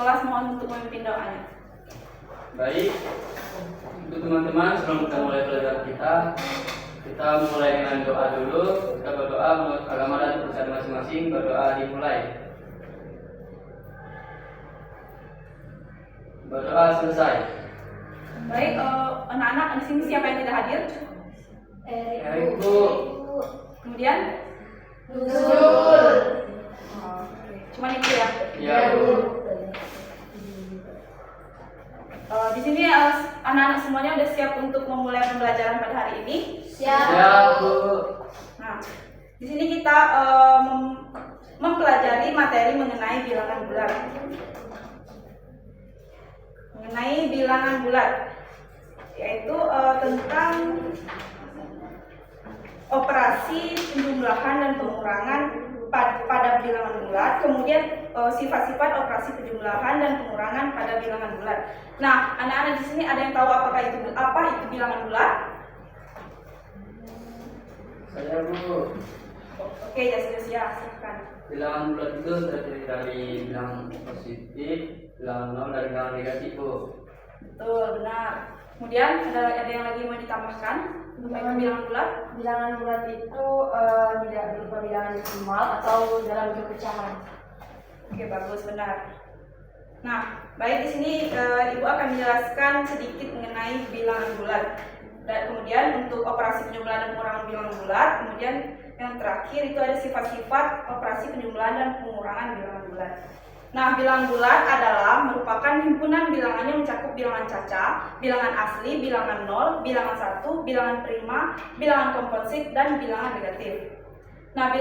kelas mohon untuk memimpin doanya. Baik, untuk teman-teman sebelum kita mulai pelajaran kita mulai dengan doa dulu. Kita berdoa menurut agama dan kepercayaan masing-masing. Berdoa dimulai. Berdoa selesai. Baik, anak-anak di sini siapa yang tidak hadir? Erikku. Kemudian? Nurul. Cuman itu ya? Ya, Bu. Di sini anak-anak semuanya udah siap untuk memulai pembelajaran pada hari ini? Ya, Bu. Nah, di sini kita mempelajari materi mengenai bilangan bulat. Mengenai bilangan bulat, yaitu tentang operasi penjumlahan dan pengurangan pada bilangan bulat, kemudian sifat-sifat operasi penjumlahan dan pengurangan pada bilangan bulat. Nah, anak-anak di sini ada yang tahu apa itu bilangan bulat? Saya, Bu. Oke, Jasya, silakan. Bilangan bulat itu terdiri dari bilangan positif, bilangan nol, dan bilangan negatif, Bu. Betul, benar. Kemudian ada yang lagi mau ditambahkan tentang bilangan bulat? Bilangan bulat itu tidak berupa bilangan desimal atau dalam bentuk pecahan. Oke, bagus, benar. Nah, baik, di sini Ibu akan menjelaskan sedikit mengenai bilangan bulat. Dan kemudian untuk operasi penjumlahan dan pengurangan bilangan bulat, kemudian yang terakhir itu ada sifat-sifat operasi penjumlahan dan pengurangan bilangan bulat. Nah, bilangan bulat adalah merupakan himpunan bilangan yang mencakup bilangan caca, bilangan asli, bilangan nol, bilangan satu, bilangan prima, bilangan komposit, dan bilangan negatif. Nah,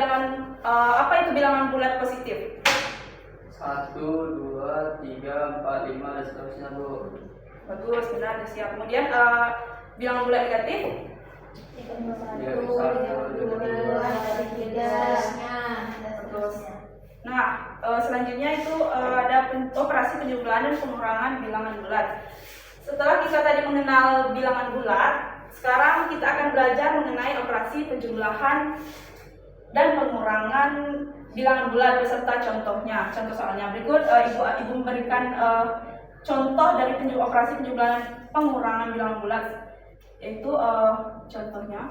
apa itu bilangan bulat positif? 1, 2, 3, 4, 5, dan seterusnya, Bu. Bagus, benar, siap. Kemudian bilangan bulat negatif? 3, Bagus. Nah, selanjutnya itu ada operasi penjumlahan dan pengurangan bilangan bulat. Setelah kita tadi mengenal bilangan bulat, sekarang kita akan belajar mengenai operasi penjumlahan dan pengurangan bilangan bulat beserta contohnya. Contoh soalnya berikut, Ibu memberikan contoh dari operasi penjumlahan pengurangan bilangan bulat, yaitu contohnya.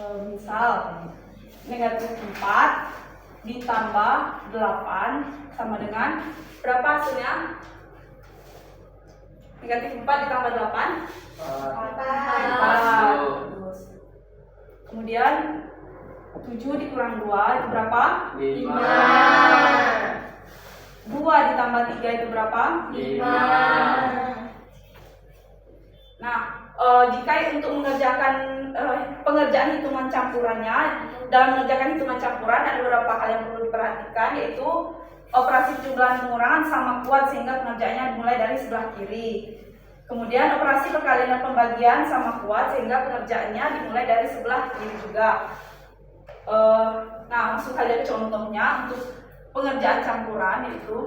Misal negatif 4 ditambah 8 sama dengan berapa hasilnya? Negatif 4 ditambah 8? 4. Kemudian 7 dikurang 2 itu berapa? 5. 2 ditambah 3 itu berapa? 5. Nah, jika untuk mengerjakan pengerjaan hitungan campurannya, dalam mengerjakan hitungan campuran ada beberapa hal yang perlu diperhatikan, yaitu operasi penjumlahan pengurangan sama kuat sehingga pengerjaannya dimulai dari sebelah kiri. Kemudian operasi perkalian dan pembagian sama kuat sehingga pengerjaannya dimulai dari sebelah kiri juga. Nah, langsung kalian contohnya untuk pengerjaan campuran yaitu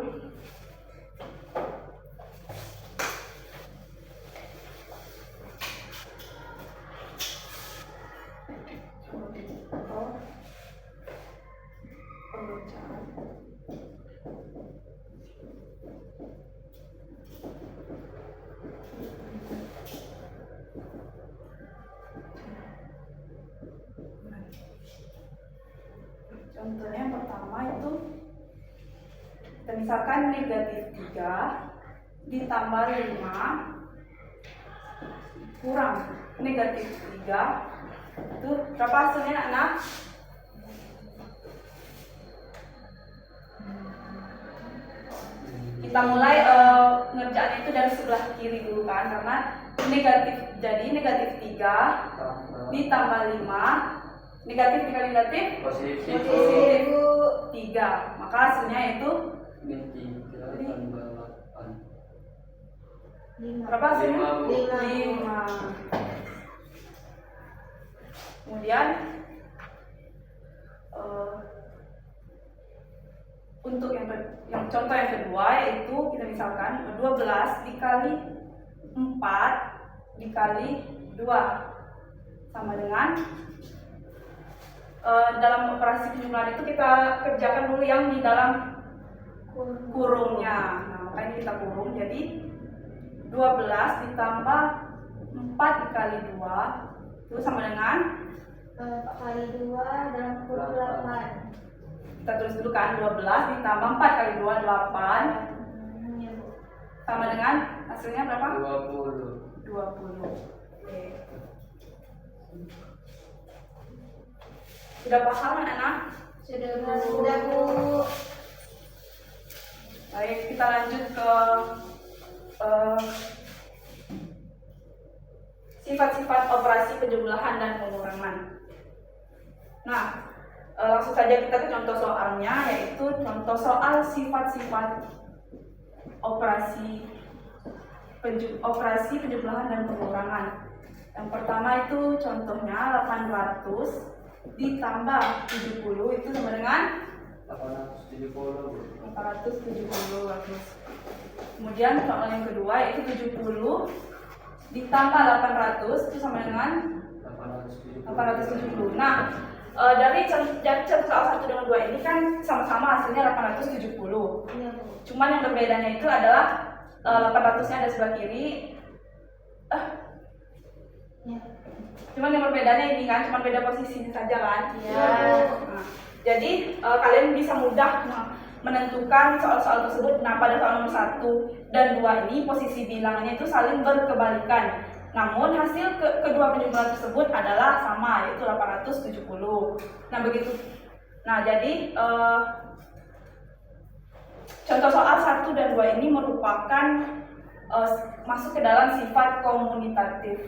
contohnya yang pertama itu kita misalkan negatif 3 ditambah 5 kurang negatif 3 itu berapa hasilnya anak? Kita mulai ngerjain itu dari sebelah kiri dulu kan, karena negatif, jadi negatif 3 ditambah 5 negatif dikali negatif Positif. 3, maka hasilnya itu 3 tambah 8. berapa hasilnya? 5. 5. Kemudian untuk yang contoh yang kedua yaitu kita misalkan 12 dikali 4 dikali 2 sama dengan dalam operasi penjumlahan itu kita kerjakan dulu yang di dalam kurungnya. Nah, makanya kita kurung. Jadi 12 ditambah 4 dikali 2 itu sama dengan 4 kali 2 dalam kurung 8. kita tulis dulu kan 12 ditambah 4 kali 2 8 Iya, Bu. sama dengan hasilnya berapa? 20. 20. Oke. Sudah paham anak-anak? Sudah, Bu. Baik, kita lanjut ke sifat-sifat operasi penjumlahan dan pengurangan. Nah, langsung saja kita ke contoh soalnya, yaitu contoh soal sifat-sifat operasi penjumlahan dan pengurangan. Yang pertama itu contohnya 800 ditambah 70 itu sama dengan 870. 470 bagus. Kemudian soal yang kedua yaitu 70 ditambah 800 itu sama dengan 870. Nah, dari contoh soal 1 dengan 2 ini kan sama-sama hasilnya 870. Iya, Bu. Cuman yang berbedanya itu adalah 800-nya ada sebelah kiri. Iya. Cuman yang berbedanya ini kan, cuma beda posisinya saja kan. Iya. Nah, jadi kalian bisa mudah menentukan soal-soal tersebut. Nah, pada soal nomor 1 dan 2 ini posisi bilangannya itu saling berkebalikan. Namun hasil kedua penjumlahan tersebut adalah sama, yaitu 870. Nah, begitu. Nah, jadi contoh soal 1 dan 2 ini merupakan masuk ke dalam sifat komunitatif.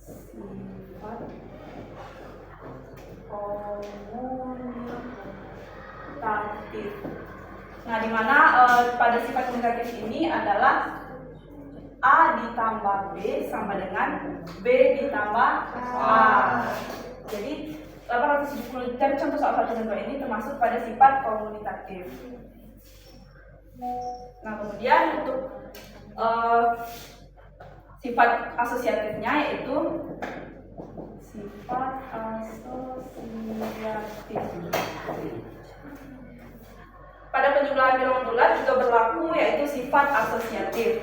Sifat komunitatif. Nah, di mana pada sifat komunitatif ini adalah A ditambah B sama dengan B ditambah A. Jadi 870 dari contoh soal 1 dan 2 ini termasuk pada sifat komunitatif. Nah, kemudian untuk sifat asosiatifnya yaitu sifat asosiatif. Pada penjumlahan bilangan bulat juga berlaku yaitu sifat asosiatif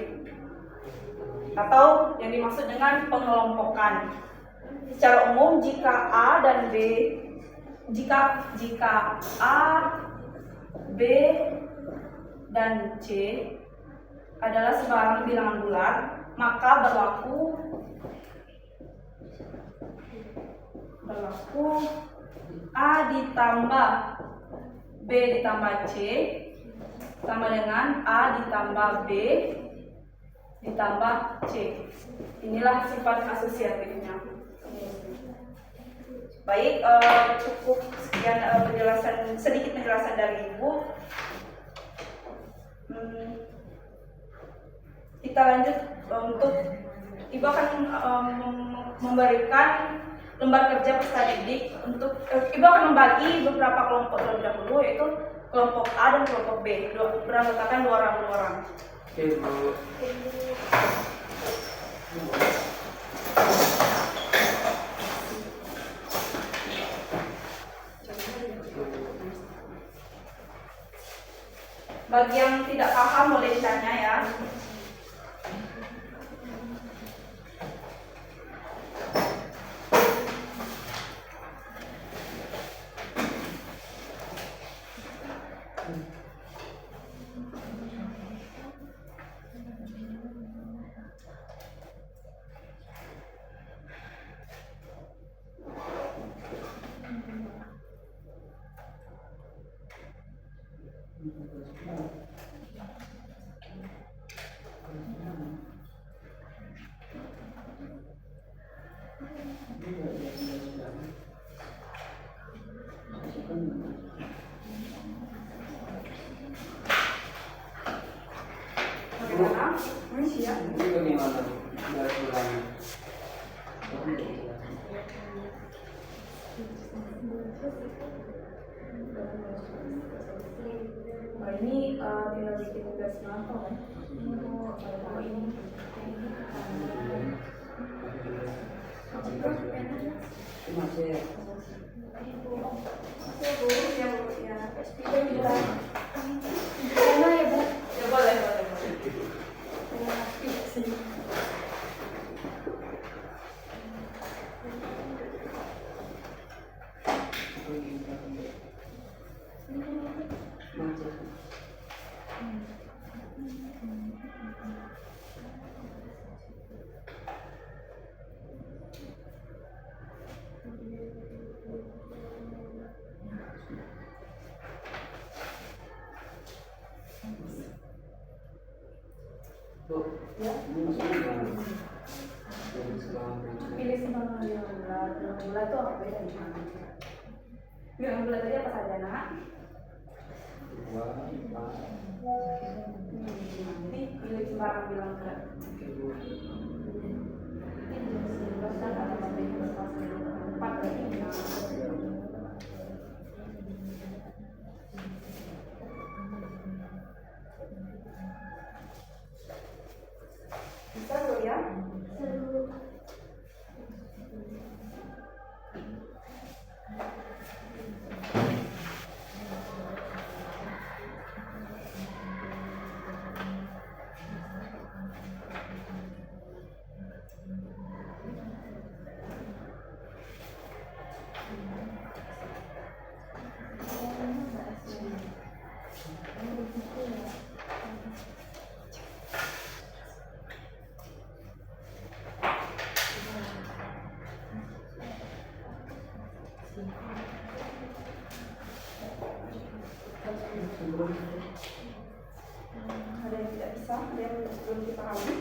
atau yang dimaksud dengan pengelompokan. Secara umum jika A dan B jika A, B dan C adalah sebarang bilangan bulat, maka berlaku A ditambah B ditambah C sama dengan A ditambah B ditambah C. Inilah sifat asosiatifnya. Baik, cukup sekian sedikit penjelasan dari Ibu. Kita lanjut untuk Ibu akan memberikan lembar kerja peserta didik untuk Ibu akan membagi beberapa kelompok terlebih dahulu, yaitu kelompok A dan kelompok B, beranggotakan 2 orang. Oke, Bu. Bagi yang tidak paham boleh ditanya ya. Bagaimana? Siap. Ini bagaimana? Garis ulangnya. Nah, ini tinggal bikin tugas apa kan? Oh, ini. Masih. Ya boleh. Pilih sembilan bulan tuh apa bedanya? Bilang bulat tadi apa saja nak? Nanti pilih sembarang bilang bulat. Empat berarti. Bisa dulu ya? Ada yang tidak bisa, ada yang belum dipahami.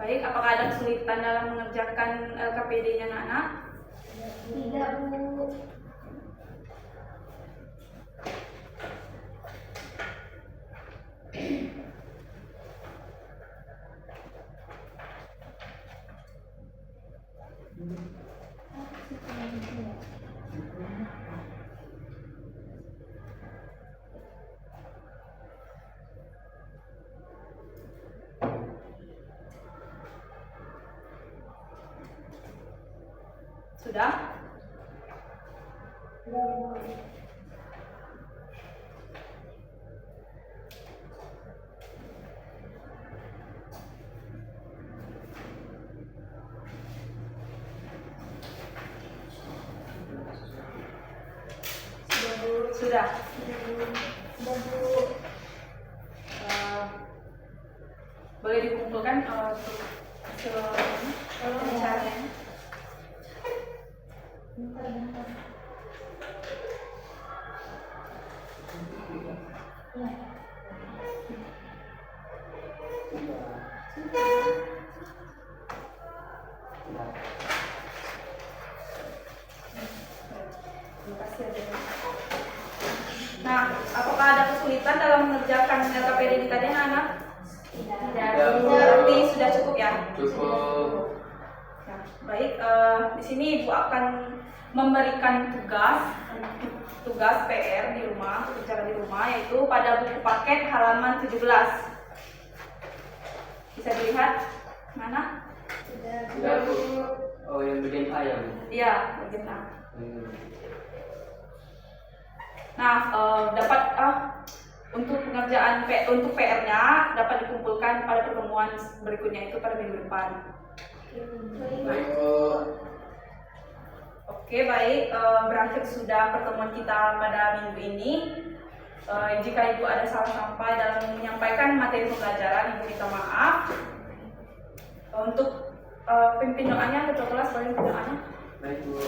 Baik, apakah ada kesulitan dalam mengerjakan LKPD-nya anak-anak? Tidak, Bu. Sudah? Sudah. Boleh dikumpulkan untuk caranya. Nah, apakah ada kesulitan dalam mengerjakan LKPD ini tadi anak-anak? Tidak. Berarti sudah cukup ya? Cukup. Ya, baik, di sini Ibu akan memberikan tugas PR di rumah, kerjaan di rumah, yaitu pada buku paket halaman 17. Bisa dilihat mana? Tidak, Bu. Oh, yang bagian ayam. Iya, bagian A. Nah, dapat untuk pengerjaan untuk PR-nya dapat dikumpulkan pada pertemuan berikutnya itu pada minggu depan. Baik Bu. Oke, baik. Berakhir sudah pertemuan kita pada minggu ini. Jika Ibu ada salah sampai dalam menyampaikan materi pembelajaran, Ibu minta maaf. Untuk pimpin doanya, ketua kelas boleh pimpin doanya. Baik Bu.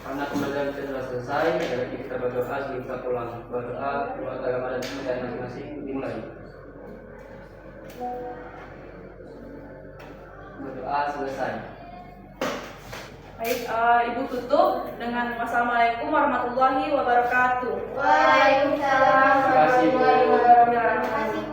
Karena pembelajaran kita sudah selesai, jadi kita berdoa sebelum kita pulang. Berdoa menurut agama dan kepercayaan masing-masing dimulai. Berdoa selesai. Baik, Ibu tutup dengan wassalamualaikum warahmatullahi wabarakatuh. Waalaikumsalam warahmatullahi wabarakatuh. Terima kasih.